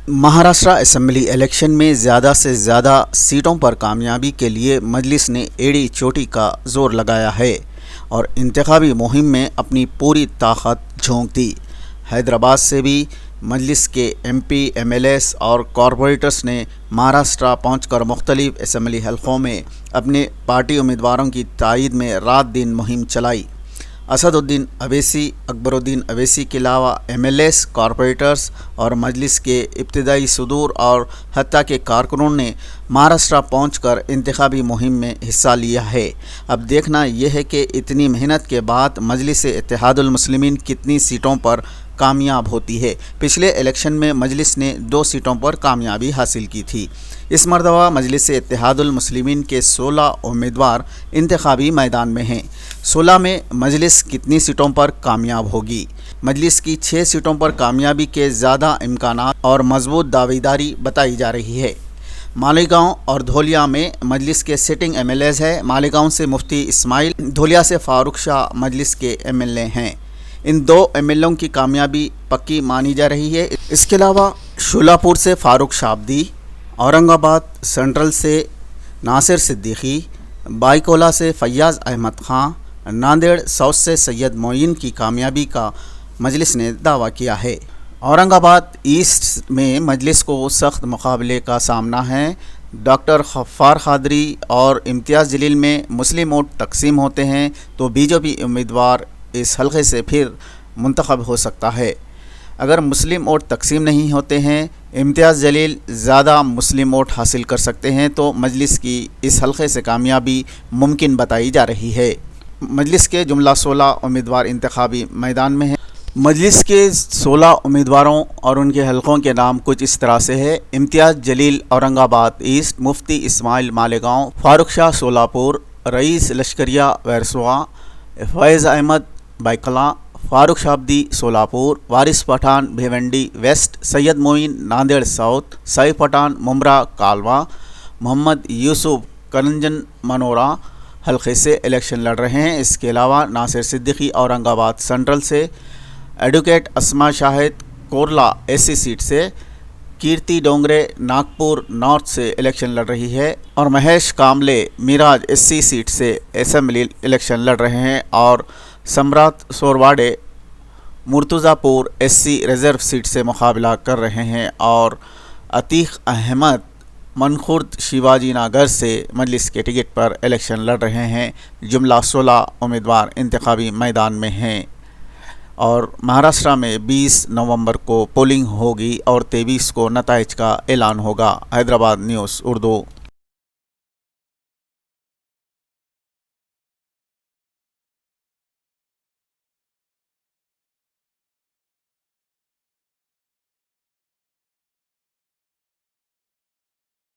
Maharashtra assembly election میں زیادہ سے زیادہ سیٹوں پر کامیابی کے لیے مجلس نے ایڑی چوٹی کا زور لگایا ہے اور انتخابی مہم میں اپنی پوری طاقت جھونک دی۔ حیدرآباد سے بھی مجلس کے ایم پی، ایم ایل ایز اور کارپوریٹرز نے مہاراشٹر پہنچ کر مختلف اسمبلی حلقوں میں اپنے پارٹی امیدواروں کی تائید میں رات دن مہم چلائی۔ اسد الدین اویسی، اکبر الدین اویسی کے علاوہ ایم ایل ایز، کارپوریٹرز اور مجلس کے ابتدائی صدور اور حتیٰ کے کارکنوں نے مہاراشٹر پہنچ کر انتخابی مہم میں حصہ لیا ہے۔ اب دیکھنا یہ ہے کہ اتنی محنت کے بعد مجلس اتحاد المسلمین کتنی سیٹوں پر کامیاب ہوتی ہے۔ پچھلے الیکشن میں مجلس نے 2 سیٹوں پر کامیابی حاصل کی تھی۔ اس مرتبہ مجلس اتحاد المسلمین کے 16 امیدوار انتخابی میدان میں ہیں۔ 16 میں مجلس کتنی سیٹوں پر کامیاب ہوگی؟ مجلس کی 6 سیٹوں پر کامیابی کے زیادہ امکانات اور مضبوط دعویداری بتائی جا رہی ہے۔ مالیگاؤں اور دھولیا میں مجلس کے سٹنگ ایم ایل ایز ہیں۔ مالیگاؤں سے مفتی اسماعیل، دھولیا سے فاروق شاہ مجلس کے ایم ایل اے ہیں۔ ان 2 ایم ایل اےوں کی کامیابی پکی مانی جا رہی ہے۔ اس کے علاوہ شولہپور سے فاروق شابدی، اورنگ آباد سینٹرل سے ناصر صدیقی، بائیکولا سے فیاض احمد خان، ناندیڑ ساؤتھ سے سید معین کی کامیابی کا مجلس نے دعویٰ کیا ہے۔ اورنگ آباد ایسٹ میں مجلس کو سخت مقابلے کا سامنا ہے۔ ڈاکٹر غفار قادری اور امتیاز جلیل میں مسلم ووٹ تقسیم ہوتے ہیں تو بی جے پی امیدوار اس حلقے سے پھر منتخب ہو سکتا ہے۔ اگر مسلم ووٹ تقسیم نہیں ہوتے ہیں، امتیاز جلیل زیادہ مسلم ووٹ حاصل کر سکتے ہیں تو مجلس کی اس حلقے سے کامیابی ممکن بتائی جا رہی ہے۔ مجلس کے جملہ 16 امیدوار انتخابی میدان میں ہیں۔ مجلس کے 16 امیدواروں اور ان کے حلقوں کے نام کچھ اس طرح سے ہے: امتیاز جلیل اورنگ آباد ایسٹ، مفتی اسماعیل مالیگاؤں، فاروق شاہ شولہپور، رئیس لشکریہ ورسوا، فیض احمد بائیکلا، فاروق شابدی شولہپور، وارث پٹھان بھیونڈی ویسٹ، سید معین ناندیڑ ساؤتھ، سیف پٹھان ممبرا کالوا، محمد یوسف کرنجن منورا حلقے سے الیکشن لڑ رہے ہیں۔ اس کے علاوہ ناصر صدیقی اورنگ آباد سینٹرل سے، ایڈوکیٹ اسما شاہد کورلا ایس سی سیٹ سے، کیرتی ڈونگرے ناگپور نارتھ سے الیکشن لڑ رہی ہے اور مہیش کاملے میراج ایس سی سیٹ سے اسمبلی الیکشن لڑ رہے ہیں اور سمرات سورواڑے مرتضیٰ پور ایس سی ریزرو سیٹ سے مقابلہ کر رہے ہیں اور عتیق احمد منخرد شیواجی نگر سے مجلس کے ٹکٹ پر الیکشن لڑ رہے ہیں۔ جملہ 16 امیدوار انتخابی میدان میں ہیں اور مہاراشٹر میں 20 نومبر کو پولنگ ہوگی اور 23 کو نتائج کا اعلان ہوگا۔ حیدرآباد نیوز اردو۔